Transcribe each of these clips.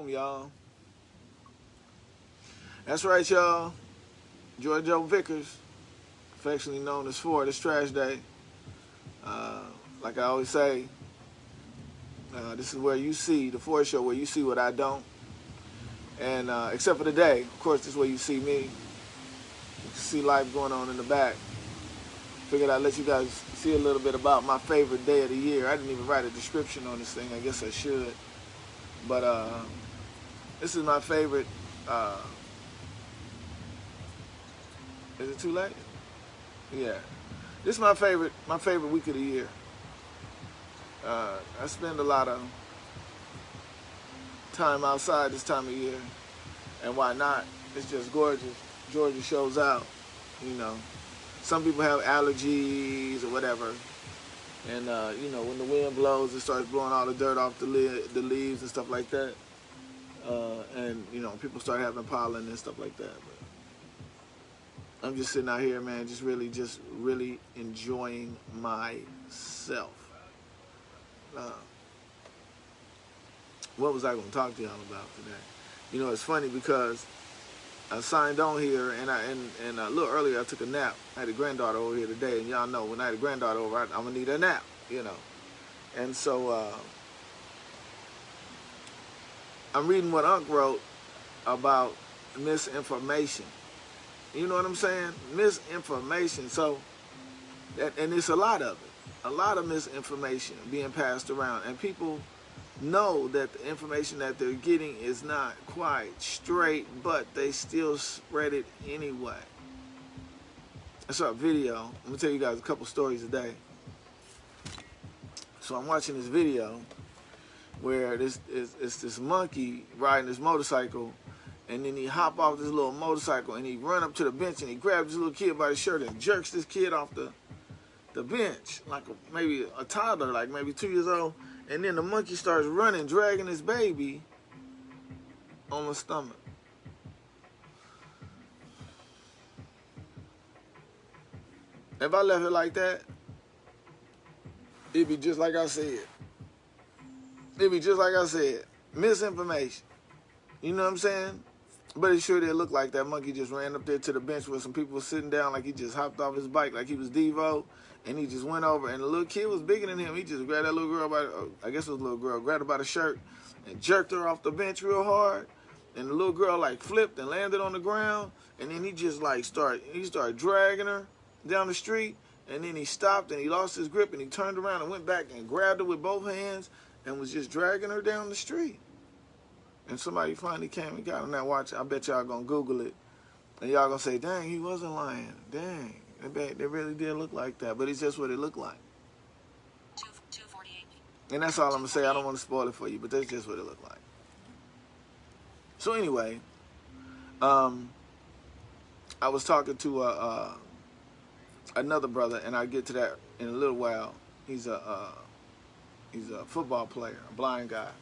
home, y'all. That's right, y'all. George O. Vickers, affectionately known as Ford. It's Trash Day. Uh, like I always say, this is where you see the Ford Show, where you see what I don't. And except for today, of course, this is where you see me. You see life going on in the back. Figured I'd let you guys see a little bit about my favorite day of the year. I didn't even write a description on this thing. I guess I should. But this is my favorite. Is it too late? Yeah. This is my favorite week of the year. I spend a lot of time outside this time of year. And why not? It's just gorgeous. Georgia shows out, you know. Some people have allergies or whatever. And, when the wind blows, it starts blowing all the dirt off the leaves and stuff like that. And, people start having pollen and stuff like that. But I'm just sitting out here, man, just really enjoying myself. What was I going to talk to y'all about today? It's funny because I signed on here, and a little earlier I took a nap. I had a granddaughter over here today, and y'all know when I had a granddaughter over, I'm going to need a nap, And so I'm reading what Unc wrote about misinformation. You know what I'm saying? Misinformation. So, and it's a lot of it. A lot of misinformation being passed around. And people know that the information that they're getting is not quite straight, but they still spread it anyway. I saw a video. I'm going to tell you guys a couple stories today. So I'm watching this video where it's this monkey riding this motorcycle, and then he hop off this little motorcycle and he run up to the bench and he grabs this little kid by the shirt and jerks this kid off the bench, like maybe a toddler, like maybe 2 years old. And then the monkey starts running, dragging his baby on the stomach. If I left it like that, it'd be just like I said. It'd be just like I said. Misinformation. You know what I'm saying? But it sure did look like that monkey just ran up there to the bench where some people were sitting down, like he just hopped off his bike like he was Devo, and he just went over, and the little kid was bigger than him. He just grabbed that little girl I guess it was a little girl, grabbed her by the shirt and jerked her off the bench real hard, and the little girl like flipped and landed on the ground, and then he just like started dragging her down the street, and then he stopped and he lost his grip and he turned around and went back and grabbed her with both hands and was just dragging her down the street. And somebody finally came and got on that watch. I bet y'all gonna Google it. And y'all gonna say, dang, he wasn't lying. Dang, they really did look like that. But it's just what it looked like. 248. And that's all I'm gonna say. I don't want to spoil it for you, but that's just what it looked like. So anyway, I was talking to another brother, and I'll get to that in a little while. He's a football player, a blind guy.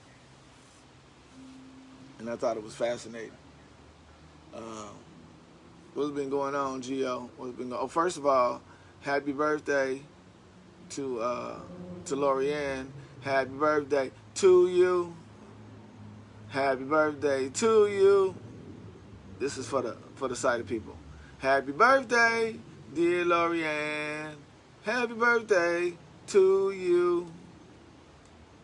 And I thought it was fascinating. What's been going on, Gio? First of all, happy birthday to Lorianne. Happy birthday to you. Happy birthday to you. This is for the sighted people. Happy birthday, dear Lorianne. Happy birthday to you.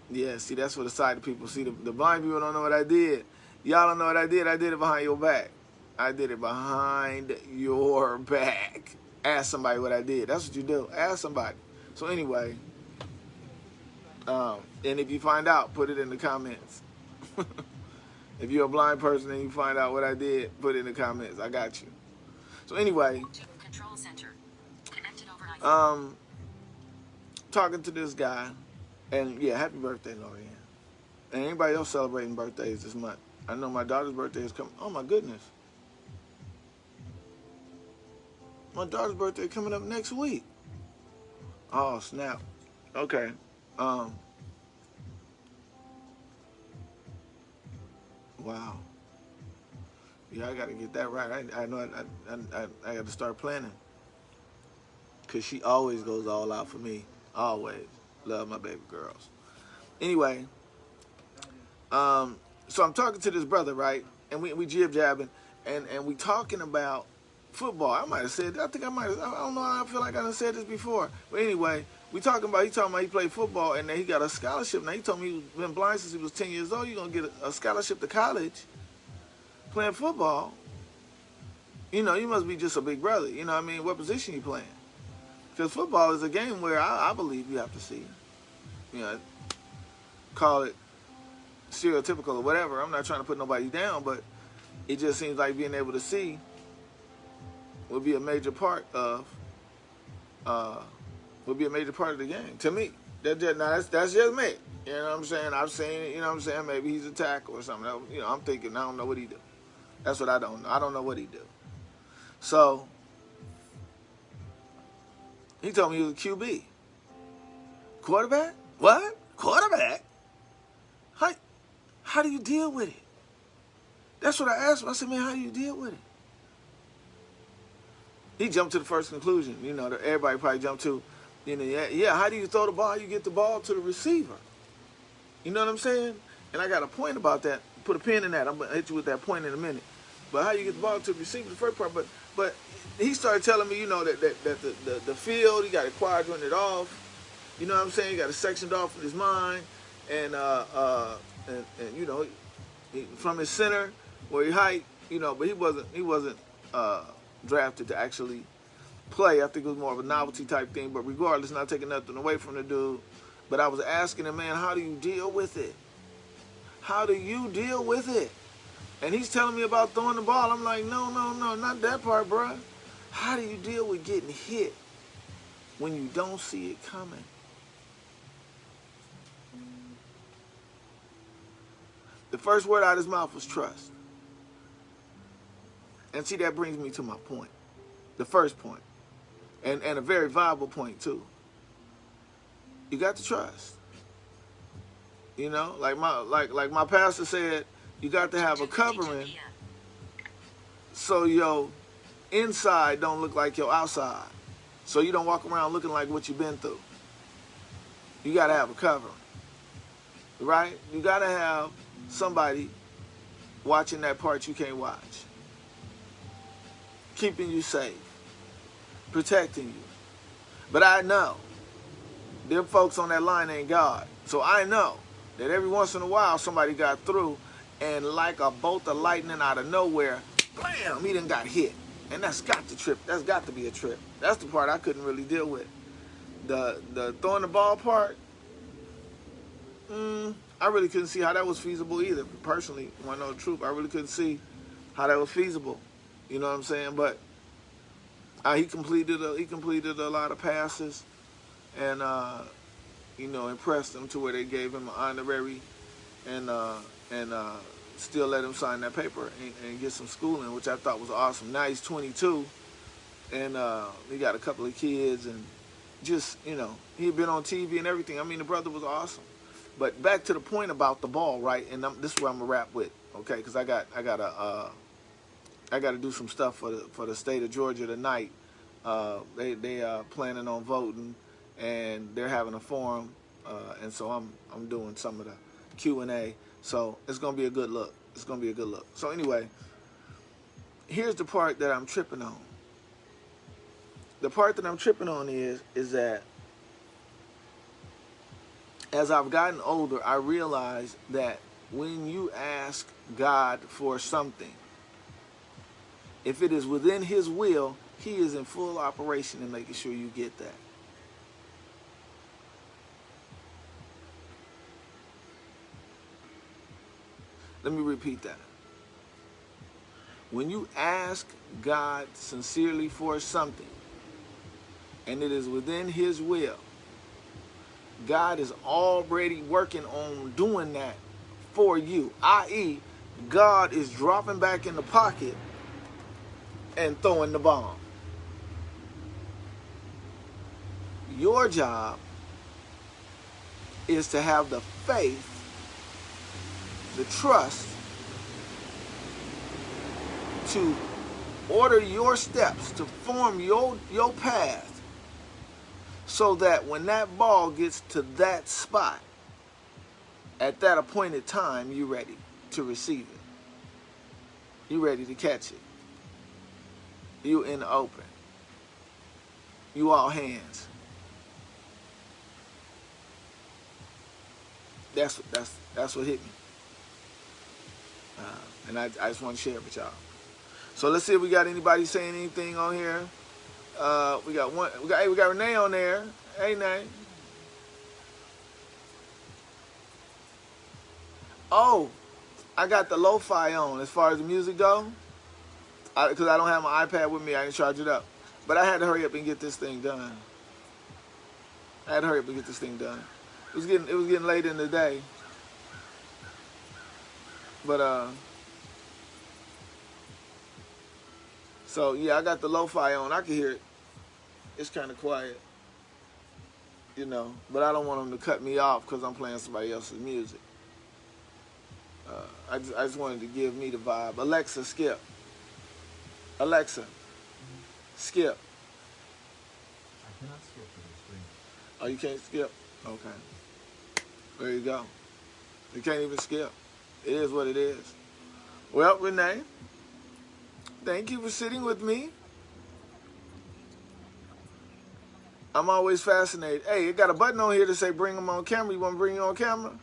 Yeah, see, that's for the sighted people. See, the blind people don't know what I did. Y'all don't know what I did. I did it behind your back. I did it behind your back. Ask somebody what I did. That's what you do. Ask somebody. So anyway, and if you find out, put it in the comments. If you're a blind person and you find out what I did, put it in the comments. I got you. So anyway, Control Center. Connected overnight. Talking to this guy, and yeah, happy birthday, Lorianne. And anybody else celebrating birthdays this month? I know my daughter's birthday is coming. Oh, my goodness. My daughter's birthday coming up next week. Oh, snap. Okay. Wow. Yeah, I got to get that right. I know I got to start planning. Because she always goes all out for me. Always. Love my baby girls. Anyway, So I'm talking to this brother, right? And we jib-jabbing, and we talking about football. I might have said, I don't know, I feel like I done said this before. But anyway, he talking about he played football, and then he got a scholarship. Now, he told me he's been blind since he was 10 years old. You're going to get a scholarship to college playing football. You know, you must be just a big brother. You know what I mean? What position you playing? Because football is a game where I believe you have to see. You know, call it stereotypical or whatever. I'm not trying to put nobody down, but it just seems like being able to see would be a major part of the game to me. That's just me. You know what I'm saying? I've seen it. You know what I'm saying? Maybe he's a tackle or something. You know, I'm thinking I don't know what he do. That's what I don't know. I don't know what he do. So he told me he was a QB. Quarterback? What? Quarterback? How do you deal with it? That's what I asked him. I said, man, how do you deal with it? He jumped to the first conclusion, you know, that everybody probably jumped to, you know, yeah, how do you throw the ball? How you get the ball to the receiver? You know what I'm saying? And I got a point about that. Put a pin in that. I'm going to hit you with that point in a minute. But how you get the ball to the receiver, the first part. But he started telling me, you know, that the field, he got it quadranted off. You know what I'm saying? He got it sectioned off in his mind. And you know, from his center where he height, you know, but he wasn't drafted to actually play. I think it was more of a novelty type thing, but regardless, not taking nothing away from the dude. But I was asking him, man, how do you deal with it? How do you deal with it? And he's telling me about throwing the ball. I'm like, no, not that part, bro. How do you deal with getting hit when you don't see it coming? The first word out of his mouth was trust. And see, that brings me to my point. The first point. And a very viable point, too. You got to trust. You know, like my pastor said, you got to have a covering so your inside don't look like your outside. So you don't walk around looking like what you've been through. You got to have a covering. Right? You got to have somebody watching that part you can't watch. Keeping you safe. Protecting you. But I know them folks on that line ain't God. So I know that every once in a while somebody got through and like a bolt of lightning out of nowhere, bam, he done got hit. And that's got to trip. That's got to be a trip. That's the part I couldn't really deal with. The throwing the ball part, I really couldn't see how that was feasible either. Personally, want to know the truth, I really couldn't see how that was feasible. You know what I'm saying? But he completed a lot of passes, and you know, impressed them to where they gave him an honorary, and still let him sign that paper and get some schooling, which I thought was awesome. Now he's 22, and he got a couple of kids, and just, you know, he'd been on TV and everything. I mean, the brother was awesome. But back to the point about the ball, right? And this is where I'm gonna wrap with, okay? Because I got to do some stuff for the state of Georgia tonight. They planning on voting, and they're having a forum, and so I'm doing some of the Q&A. So it's gonna be a good look. It's gonna be a good look. So anyway, here's the part that I'm tripping on. The part that I'm tripping on is that as I've gotten older, I realize that when you ask God for something, if it is within His will, He is in full operation in making sure you get that. Let me repeat that. When you ask God sincerely for something, and it is within His will, God is already working on doing that for you. I.e., God is dropping back in the pocket and throwing the bomb. Your job is to have the faith, the trust, to order your steps, to form your path, so that when that ball gets to that spot, at that appointed time, you're ready. to receive it. You ready to catch it. You in the open. You all hands. That's what hit me. And I just want to share it with y'all. So let's see if we got anybody saying anything on here. We got one. We got Renee on there. Hey, Nay. Oh, I got the lo-fi on as far as the music go. Because I don't have my iPad with me, I didn't charge it up. But I had to hurry up and get this thing done. It was getting late in the day. But so yeah, I got the lo-fi on. I can hear it. It's kind of quiet, you know. But I don't want them to cut me off because I'm playing somebody else's music. I just wanted to give me the vibe. Alexa, skip. Alexa, skip. I cannot skip to the screen. Oh, you can't skip? Okay. There you go. You can't even skip. It is what it is. Well, Renee, thank you for sitting with me. I'm always fascinated. Hey, it got a button on here to say bring them on camera. You want me to bring you on camera?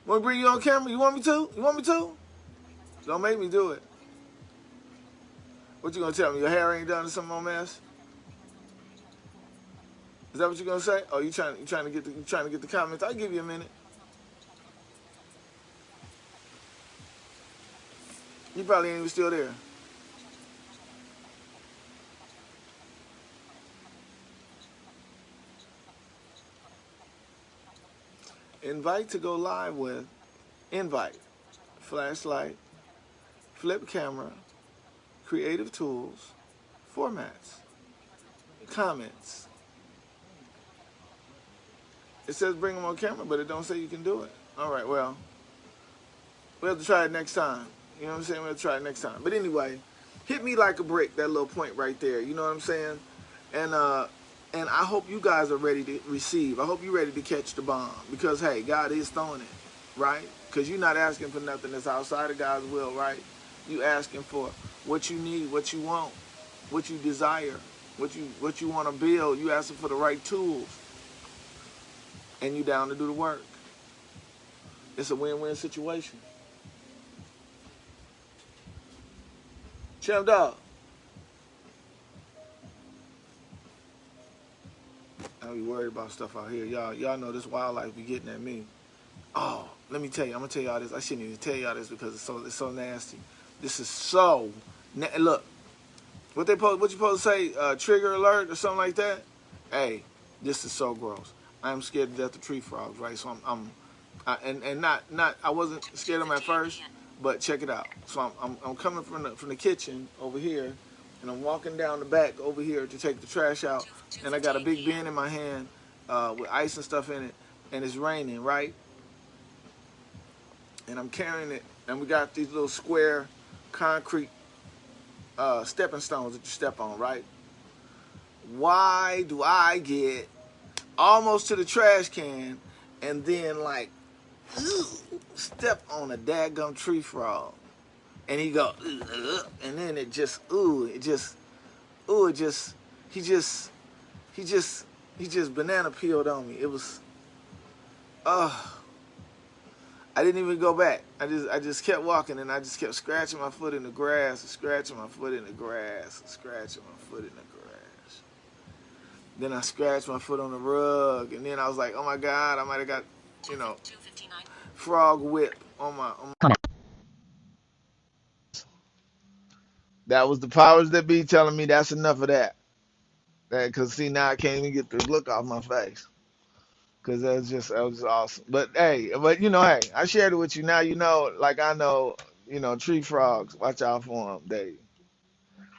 Want to bring you on camera? You want me to? You want me to? Don't make me do it. What you gonna tell me? Your hair ain't done or some more mess? Is that what you gonna say? Oh, you trying to get the comments? I'll give you a minute. You probably ain't even still there. Invite to go live with. Invite. Flashlight. Flip camera. Creative tools. Formats. Comments. It says bring them on camera, but it don't say you can do it. All right, well, we'll have to try it next time. You know what I'm saying? We'll try it next time. But anyway, hit me like a brick, that little point right there. You know what I'm saying? And I hope you guys are ready to receive. I hope you're ready to catch the bomb. Because, hey, God is throwing it, right? Because you're not asking for nothing that's outside of God's will, right? You asking for what you need, what you want, what you desire, what you want to build. You asking for the right tools. And you down to do the work. It's a win-win situation. Chim Dog. I be worried about stuff out here. Y'all know this wildlife be getting at me. Oh, let me tell you. I'm gonna tell y'all this. I shouldn't even tell y'all this because it's so nasty. This is so look. What you supposed to say? Trigger alert or something like that? Hey, this is so gross. I'm scared to death of tree frogs, right? So I wasn't scared of them at first, but check it out. So I'm coming from the kitchen over here, and I'm walking down the back over here to take the trash out, and I got a big bin in my hand with ice and stuff in it, and it's raining, right? And I'm carrying it, and we got these little square concrete stepping stones that you step on, right? Why do I get almost to the trash can and then like step on a daggum tree frog, and he go and then he just banana peeled on me. It was I didn't even go back. I just kept walking, and I just kept scratching my foot in the grass, and scratching my foot in the grass, and scratching my foot in the grass. Then I scratched my foot on the rug, and then I was like, oh my God, I might have got, frog whip on my. That was the powers that be telling me that's enough of that. Because see, now I can't even get the look off my face. Because that was awesome. But hey, hey, I shared it with you. Now you know, like I know, tree frogs. Watch out for them.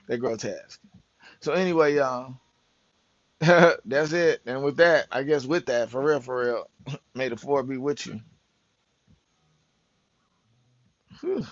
They're grotesque. So anyway, y'all, that's it. And with that, I guess for real, may the four be with you. Whew.